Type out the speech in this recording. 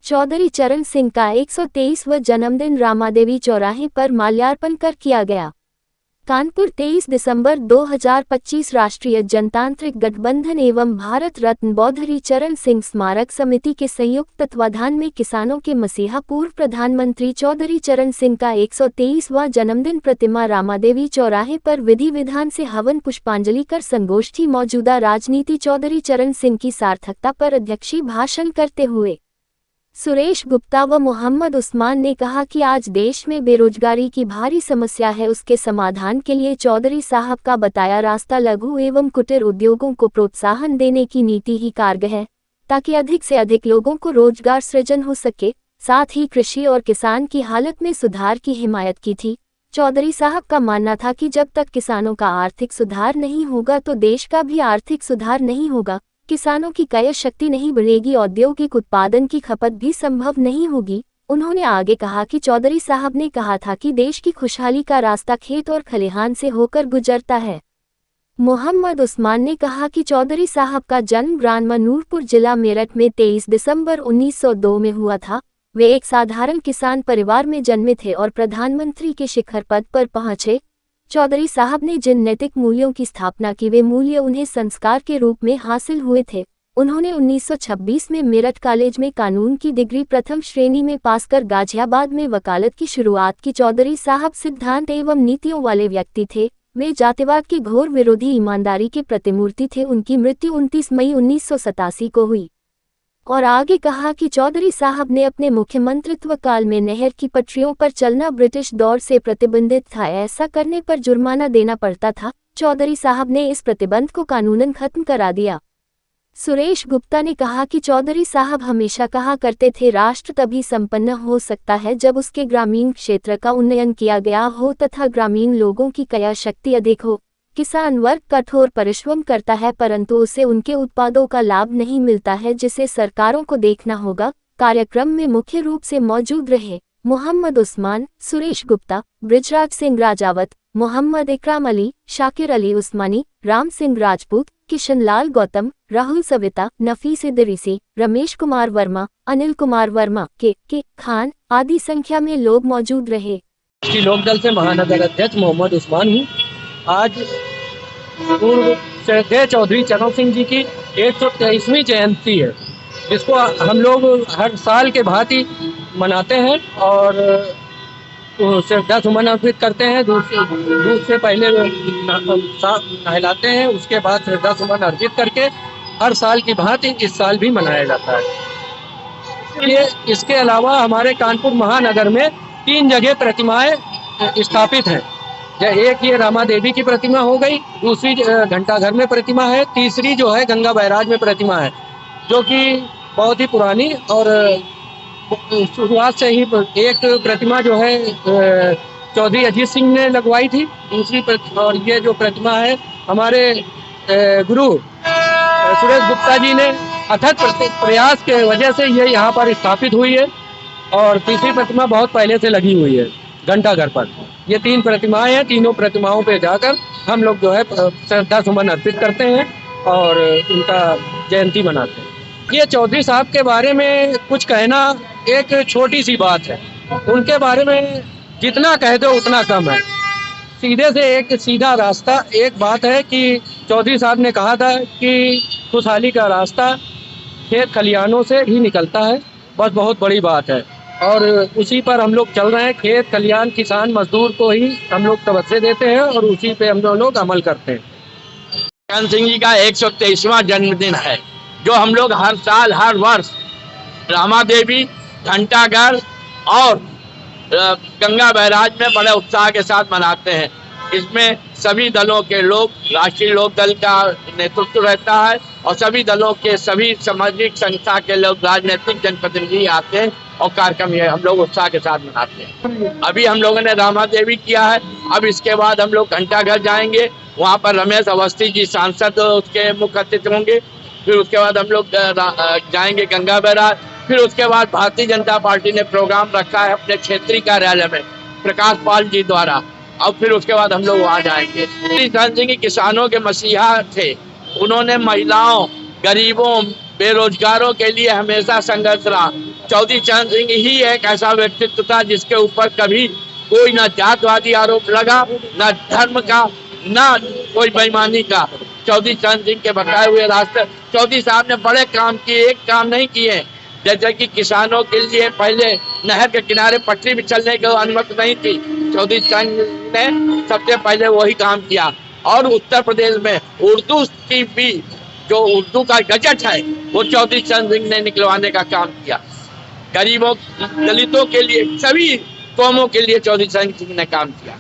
चौधरी चरण सिंह का 123वां जन्मदिन रामादेवी चौराहे पर माल्यार्पण कर किया गया। कानपुर 23 दिसंबर 2025 राष्ट्रीय जनतांत्रिक गठबंधन एवं भारत रत्न बौद्धरी चरण सिंह स्मारक समिति के संयुक्त तत्वाधान में किसानों के मसीहा पूर्व प्रधानमंत्री चौधरी चरण सिंह का 123वां जन्मदिन प्रतिमा रामादेवी चौराहे पर विधि विधान से हवन पुष्पांजलि कर संगोष्ठी मौजूदा राजनीति चौधरी चरण सिंह की सार्थकता पर अध्यक्षीय भाषण करते हुए सुरेश गुप्ता व मोहम्मद उस्मान ने कहा कि आज देश में बेरोजगारी की भारी समस्या है। उसके समाधान के लिए चौधरी साहब का बताया रास्ता लघु एवं कुटीर उद्योगों को प्रोत्साहन देने की नीति ही कारगर है, ताकि अधिक से अधिक लोगों को रोजगार सृजन हो सके। साथ ही कृषि और किसान की हालत में सुधार की हिमायत की थी। चौधरी साहब का मानना था कि जब तक किसानों का आर्थिक सुधार नहीं होगा तो देश का भी आर्थिक सुधार नहीं होगा। किसानों की क्रय शक्ति नहीं बढ़ेगी, औद्योगिक उत्पादन की खपत भी संभव नहीं होगी। उन्होंने आगे कहा कि चौधरी साहब ने कहा था कि देश की खुशहाली का रास्ता खेत और खलिहान से होकर गुजरता है। मोहम्मद उस्मान ने कहा कि चौधरी साहब का जन्म ग्राम नूरपुर जिला मेरठ में 23 दिसंबर 1902 में हुआ था। वे एक साधारण किसान परिवार में जन्मे थे और प्रधानमंत्री के शिखर पद पर पहुंचे। चौधरी साहब ने जिन नैतिक मूल्यों की स्थापना की वे मूल्य उन्हें संस्कार के रूप में हासिल हुए थे। उन्होंने 1926 में मेरठ कॉलेज में कानून की डिग्री प्रथम श्रेणी में पास कर गाजियाबाद में वकालत की शुरुआत की। चौधरी साहब सिद्धांत एवं नीतियों वाले व्यक्ति थे। वे जातिवाद के घोर विरोधी, ईमानदारी के प्रतिमूर्ति थे। उनकी मृत्यु 29 मई 1987 को हुई। और आगे कहा कि चौधरी साहब ने अपने मुख्यमंत्रित्व काल में नहर की पटरियों पर चलना ब्रिटिश दौर से प्रतिबंधित था। ऐसा करने पर जुर्माना देना पड़ता था। चौधरी साहब ने इस प्रतिबंध को कानूनन खत्म करा दिया। सुरेश गुप्ता ने कहा कि चौधरी साहब हमेशा कहा करते थे, राष्ट्र तभी संपन्न हो सकता है जब उसके ग्रामीण क्षेत्र का उन्नयन किया गया हो तथा ग्रामीण लोगों की क्रय शक्ति अधिक हो। किसान वर्ग कठोर परिश्रम करता है परंतु उसे उनके उत्पादों का लाभ नहीं मिलता है, जिसे सरकारों को देखना होगा। कार्यक्रम में मुख्य रूप से मौजूद रहे मोहम्मद उस्मान, सुरेश गुप्ता, बृजराज सिंह राजावत, मोहम्मद इकराम अली, शाकिर अली उस्मानी, राम सिंह राजपूत, किशन लाल गौतम, राहुल सविता, नफीस इदरीसी, रमेश कुमार वर्मा, अनिल कुमार वर्मा, के खान आदि संख्या में लोग मौजूद रहे। लोकदल से महानगर अध्यक्ष मोहम्मद उस्मान हूँ। आज पूर्व श्रद्धेय चौधरी चरण सिंह जी की 123वीं जयंती है, जिसको हम लोग हर साल के भांति मनाते हैं और श्रद्धा सुमन अर्पित करते हैं। दूध से पहले नहलाते हैं, उसके बाद श्रद्धा सुमन अर्पित करके हर साल की भांति इस साल भी मनाया जाता है। इसके अलावा हमारे कानपुर महानगर में 3 जगह प्रतिमाएं स्थापित हैं। एक ये रामा देवी की प्रतिमा हो गई, दूसरी घंटाघर में प्रतिमा है, तीसरी जो है गंगा बैराज में प्रतिमा है, जो कि बहुत ही पुरानी और शुरुआत से ही एक प्रतिमा जो है चौधरी अजीत सिंह ने लगवाई थी, दूसरी और ये जो प्रतिमा है हमारे गुरु सुरेश गुप्ता जी ने अथक प्रयास के वजह से ये यहाँ पर स्थापित हुई है। और तीसरी प्रतिमा बहुत पहले से लगी हुई है घंटाघर पर। ये 3 प्रतिमाएं हैं। तीनों प्रतिमाओं पे जाकर हम लोग जो है श्रद्धा सुमन अर्पित करते हैं और उनका जयंती मनाते हैं। ये चौधरी साहब के बारे में कुछ कहना एक छोटी सी बात है। उनके बारे में जितना कह दो उतना कम है। सीधे से एक सीधा रास्ता एक बात है कि चौधरी साहब ने कहा था कि खुशहाली का रास्ता खेत खलिहानों से ही निकलता है, बस बहुत बड़ी बात है और उसी पर हम लोग चल रहे हैं। खेत खलिहान किसान मजदूर को ही हम लोग तवज्जो देते हैं और उसी पे हम लोग अमल करते हैं। चरण सिंह जी का 123वां जन्मदिन है, जो हम लोग हर साल हर वर्ष रामा देवी, घंटाघर और गंगा बैराज में बड़े उत्साह के साथ मनाते हैं। इसमें सभी दलों के लोग, राष्ट्रीय लोकदल का नेतृत्व रहता है और सभी दलों के सभी सामाजिक संस्था के लोग, राजनीतिक जनप्रतिनिधि आते हैं और कार्यक्रम ये हम लोग उत्साह के साथ मनाते हैं। अभी हम लोगों ने रामा देवी किया है, अब इसके बाद हम लोग घंटाघर जाएंगे, वहाँ पर रमेश अवस्थी जी सांसद उसके मुख्य अतिथि होंगे। फिर उसके बाद हम लोग जाएंगे गंगा बैराज। फिर उसके बाद भारतीय जनता पार्टी ने प्रोग्राम रखा है अपने क्षेत्रीय कार्यालय में प्रकाश पाल जी द्वारा, और फिर उसके बाद हम लोग वहाँ जाएंगे। चरण सिंह किसानों के मसीहा थे। उन्होंने महिलाओं, गरीबों, बेरोजगारों के लिए हमेशा संघर्ष रहा चौधरी चरण सिंह ही एक ऐसा व्यक्तित्व था जिसके ऊपर कभी कोई ना जातवादी आरोप लगा, ना धर्म का, ना कोई बेईमानी का। चौधरी चरण सिंह के बताए हुए रास्ते चौधरी साहब ने बड़े काम किए, एक काम नहीं किए। जैसे कि किसानों के लिए पहले नहर के किनारे पटरी भी चलने की अनुमति नहीं थी, चौधरी चरण ने सबसे पहले वही काम किया। और उत्तर प्रदेश में उर्दू की भी जो उर्दू का गजट है वो चौधरी चरण सिंह ने निकलवाने का काम किया। गरीबों, दलितों के लिए, सभी कौमों के लिए चौधरी चरण सिंह ने काम किया।